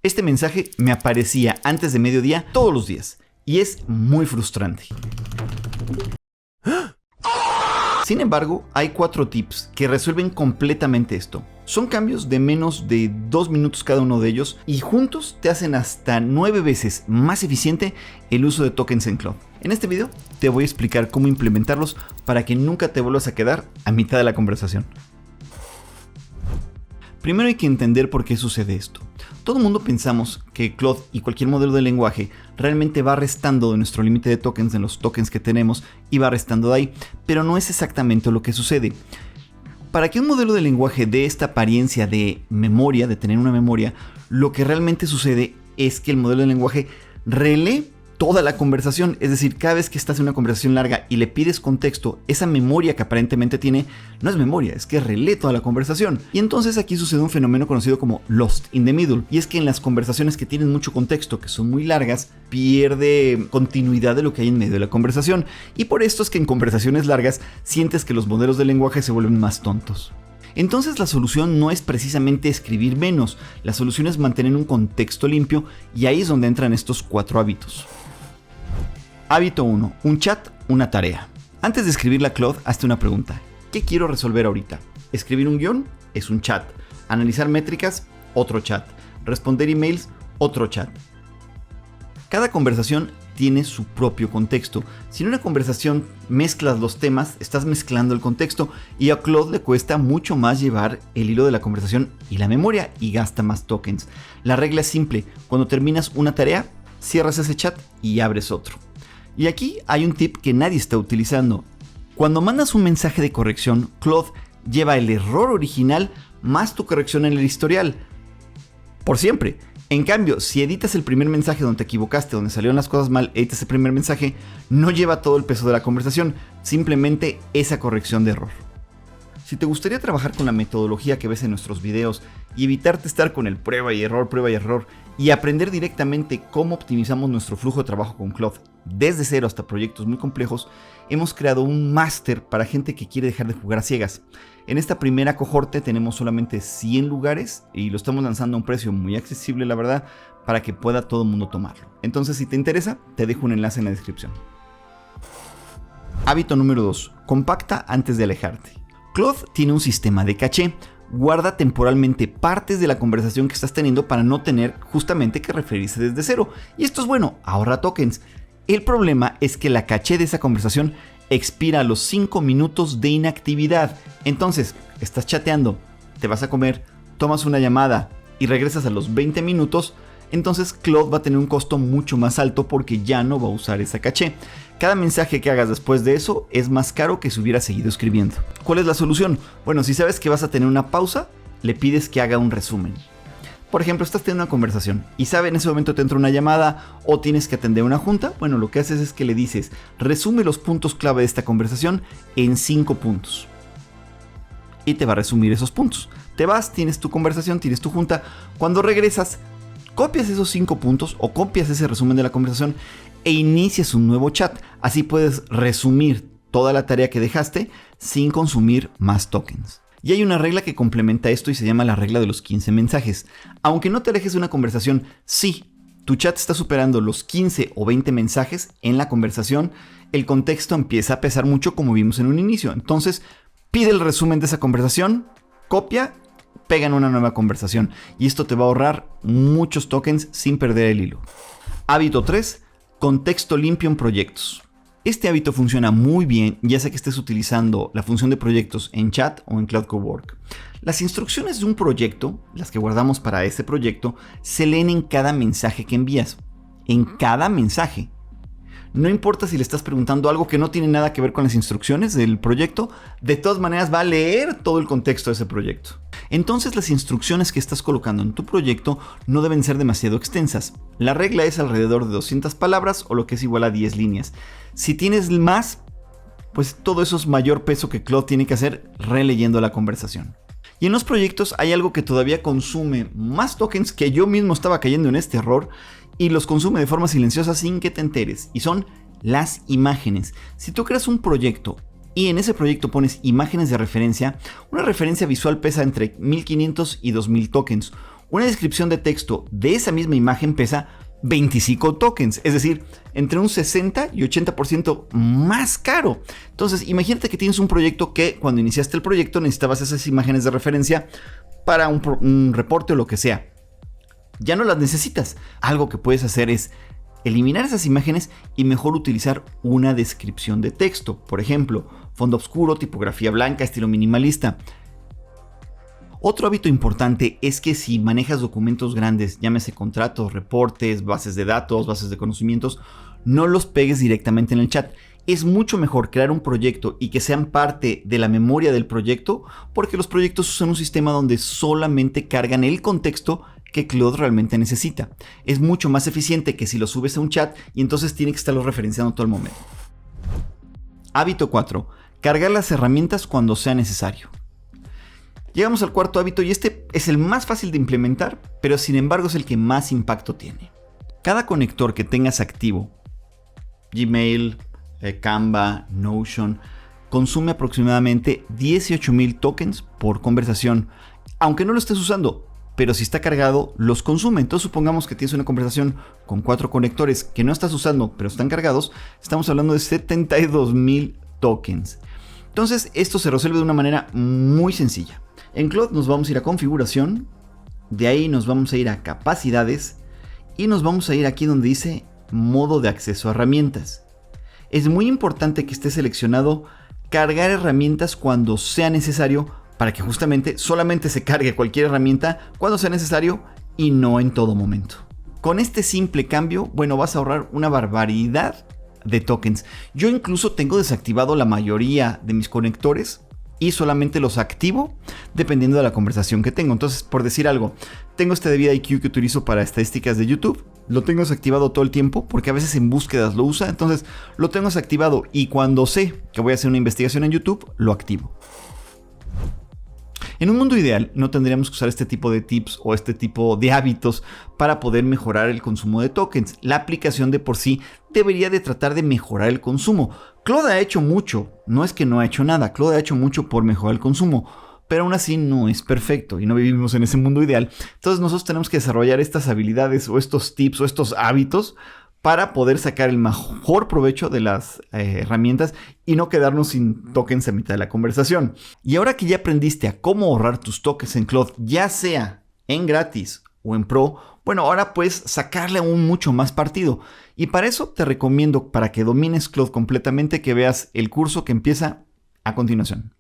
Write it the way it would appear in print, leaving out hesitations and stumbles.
Este mensaje me aparecía antes de mediodía todos los días y es muy frustrante. Sin embargo, hay 4 tips que resuelven completamente esto. Son cambios de menos de 2 minutos cada uno de ellos y juntos te hacen hasta 9 veces más eficiente el uso de tokens en Claude. En este video te voy a explicar cómo implementarlos para que nunca te vuelvas a quedar a mitad de la conversación. Primero hay que entender por qué sucede esto. Todo el mundo pensamos que Claude y cualquier modelo de lenguaje realmente va restando de nuestro límite de tokens, de los tokens que tenemos, y va restando de ahí, pero no es exactamente lo que sucede. Para que un modelo de lenguaje dé esta apariencia de memoria, de tener una memoria, lo que realmente sucede es que el modelo de lenguaje relee toda la conversación, es decir, cada vez que estás en una conversación larga y le pides contexto, esa memoria que aparentemente tiene, no es memoria, es que relee toda la conversación. Y entonces aquí sucede un fenómeno conocido como lost in the middle, y es que en las conversaciones que tienen mucho contexto, que son muy largas, pierde continuidad de lo que hay en medio de la conversación, y por esto es que en conversaciones largas sientes que los modelos de lenguaje se vuelven más tontos. Entonces la solución no es precisamente escribir menos, la solución es mantener un contexto limpio, y ahí es donde entran estos 4 hábitos. Hábito 1. Un chat, una tarea. Antes de escribirle a Claude, hazte una pregunta. ¿Qué quiero resolver ahorita? Escribir un guión es un chat. Analizar métricas, otro chat. Responder emails, otro chat. Cada conversación tiene su propio contexto. Si en una conversación mezclas los temas, estás mezclando el contexto y a Claude le cuesta mucho más llevar el hilo de la conversación y la memoria y gasta más tokens. La regla es simple. Cuando terminas una tarea, cierras ese chat y abres otro. Y aquí hay un tip que nadie está utilizando. Cuando mandas un mensaje de corrección, Claude lleva el error original más tu corrección en el historial. Por siempre. En cambio, si editas el primer mensaje donde te equivocaste, donde salieron las cosas mal, editas el primer mensaje, no lleva todo el peso de la conversación, simplemente esa corrección de error. Si te gustaría trabajar con la metodología que ves en nuestros videos y evitarte estar con el prueba y error, y aprender directamente cómo optimizamos nuestro flujo de trabajo con Claude desde cero hasta proyectos muy complejos, hemos creado un máster para gente que quiere dejar de jugar a ciegas. En esta primera cohorte tenemos solamente 100 lugares y lo estamos lanzando a un precio muy accesible, la verdad, para que pueda todo el mundo tomarlo. Entonces, si te interesa, te dejo un enlace en la descripción. Hábito número 2. Compacta antes de alejarte. Claude tiene un sistema de caché. Guarda temporalmente partes de la conversación que estás teniendo para no tener justamente que referirse desde cero. Y esto es bueno, ahorra tokens. El problema es que la caché de esa conversación expira a los 5 minutos de inactividad. Entonces, estás chateando, te vas a comer, tomas una llamada y regresas a los 20 minutos. Entonces Claude va a tener un costo mucho más alto porque ya no va a usar esa caché. Cada mensaje que hagas después de eso es más caro que si hubieras seguido escribiendo. ¿Cuál es la solución? Bueno, si sabes que vas a tener una pausa, le pides que haga un resumen. Por ejemplo, estás teniendo una conversación y en ese momento te entra una llamada o tienes que atender una junta. Bueno, lo que haces es que le dices, resume los puntos clave de esta conversación en 5 puntos. Y te va a resumir esos puntos. Te vas, tienes tu conversación, tienes tu junta. Cuando regresas, copias esos 5 puntos o copias ese resumen de la conversación e inicias un nuevo chat. Así puedes resumir toda la tarea que dejaste sin consumir más tokens. Y hay una regla que complementa esto y se llama la regla de los 15 mensajes. Aunque no te alejes de una conversación, si tu chat está superando los 15 o 20 mensajes en la conversación, el contexto empieza a pesar mucho como vimos en un inicio. Entonces, pide el resumen de esa conversación, copia, pega en una nueva conversación. Y esto te va a ahorrar muchos tokens sin perder el hilo. Hábito 3. Contexto limpio en proyectos. Este hábito funciona muy bien ya sea que estés utilizando la función de proyectos en chat o en Claude Cowork. Las instrucciones de un proyecto, las que guardamos para ese proyecto, se leen en cada mensaje que envías. En cada mensaje. No importa si le estás preguntando algo que no tiene nada que ver con las instrucciones del proyecto, de todas maneras va a leer todo el contexto de ese proyecto. Entonces las instrucciones que estás colocando en tu proyecto no deben ser demasiado extensas. La regla es alrededor de 200 palabras o lo que es igual a 10 líneas. Si tienes más, pues todo eso es mayor peso que Claude tiene que hacer releyendo la conversación. Y en los proyectos hay algo que todavía consume más tokens, que yo mismo estaba cayendo en este error, y los consume de forma silenciosa sin que te enteres, y son las imágenes. Si tú creas un proyecto y en ese proyecto pones imágenes de referencia, una referencia visual pesa entre 1500 y 2000 tokens. Una descripción de texto de esa misma imagen pesa 25 tokens, es decir, entre un 60 y 80% más caro. Entonces, imagínate que tienes un proyecto que cuando iniciaste el proyecto necesitabas esas imágenes de referencia para un reporte o lo que sea. Ya no las necesitas. Algo que puedes hacer es eliminar esas imágenes y mejor utilizar una descripción de texto. Por ejemplo, fondo oscuro, tipografía blanca, estilo minimalista. Otro hábito importante es que si manejas documentos grandes, llámese contratos, reportes, bases de datos, bases de conocimientos, no los pegues directamente en el chat. Es mucho mejor crear un proyecto y que sean parte de la memoria del proyecto, porque los proyectos usan un sistema donde solamente cargan el contexto que Claude realmente necesita. Es mucho más eficiente que si lo subes a un chat y entonces tiene que estarlo referenciando todo el momento. Hábito 4. Cargar las herramientas cuando sea necesario. Llegamos al cuarto hábito y este es el más fácil de implementar, pero sin embargo es el que más impacto tiene. Cada conector que tengas activo, Gmail, Canva, Notion, consume aproximadamente 18,000 tokens por conversación, aunque no lo estés usando, pero si está cargado los consume. Entonces supongamos que tienes una conversación con 4 conectores que no estás usando, pero están cargados, estamos hablando de 72,000 tokens. Entonces esto se resuelve de una manera muy sencilla. En Claude nos vamos a ir a configuración, de ahí nos vamos a ir a capacidades y nos vamos a ir aquí donde dice modo de acceso a herramientas. Es muy importante que esté seleccionado cargar herramientas cuando sea necesario para que justamente solamente se cargue cualquier herramienta cuando sea necesario y no en todo momento. Con este simple cambio, bueno, vas a ahorrar una barbaridad de tokens. Yo incluso tengo desactivado la mayoría de mis conectores y solamente los activo dependiendo de la conversación que tengo. Entonces, por decir algo, tengo este DavidIQ que utilizo para estadísticas de YouTube. Lo tengo desactivado todo el tiempo porque a veces en búsquedas lo usa. Entonces, lo tengo desactivado y cuando sé que voy a hacer una investigación en YouTube, lo activo. En un mundo ideal no tendríamos que usar este tipo de tips o este tipo de hábitos para poder mejorar el consumo de tokens. La aplicación de por sí debería de tratar de mejorar el consumo. Claude ha hecho mucho, no es que no ha hecho nada, Claude ha hecho mucho por mejorar el consumo, pero aún así no es perfecto y no vivimos en ese mundo ideal. Entonces nosotros tenemos que desarrollar estas habilidades o estos tips o estos hábitos para poder sacar el mejor provecho de las herramientas y no quedarnos sin tokens a mitad de la conversación. Y ahora que ya aprendiste a cómo ahorrar tus tokens en Claude, ya sea en gratis o en Pro, bueno, ahora puedes sacarle aún mucho más partido. Y para eso te recomiendo, para que domines Claude completamente, que veas el curso que empieza a continuación.